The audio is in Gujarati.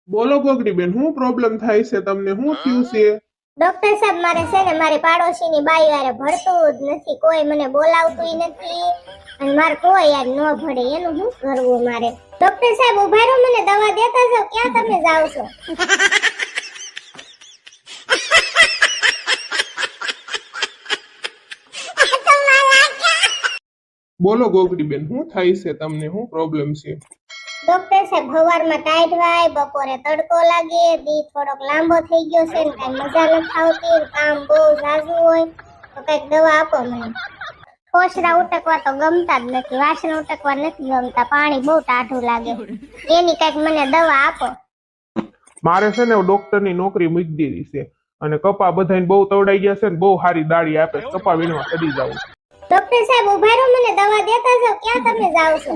બોલો ગોગડી બેન, શું પ્રોબ્લેમ થાય છે તમને? શું થયું છે? ડોક્ટર સાહેબ, મારે છે ને મારી પાડોશીની બાઈ હારે ભળતું જ નથી, કોઈ મને બોલાવતું નથી અને મારે કોઈ યાર ન ભળે, એનું શું કરવું મારે? ડોક્ટર સાહેબ ઉભા રહો, મને દવા દેતા જાઓ. ક્યાં તમે જાવ છો? બોલો ગોગડી બેન, શું થાય છે તમને? શું પ્રોબ્લેમ છે? ડોક્ટર સાહેબ, સવારમાં ટાઈટ વાય, બપોરે તડકો લાગે, દી થોડોક લાંબો થઈ ગયો છે ને કઈ મજા નથી આવતી, કામ બહુ ઝાઝુ હોય, તો કઈક દવા આપો મને. ઠોસરા ઉટકવા તો ગમતા જ નથી, વાસણ ઉટકવા નથી ગમતા, પાણી બહુ ટાઢું લાગે, એની કઈક મને દવા આપો. મારે છે ને ડોક્ટરની નોકરી મૂકી દીધી છે અને કપા બધાને બહુ તવડાઈ ગયા છે ને બહુ સારી દાડી આપે છે. કપા વીણવા ચડી જાવ. ડોક્ટર સાહેબ ઉભા રહો, મને દવા દેતા જાઓ. ક્યાં તમે જાવ છો?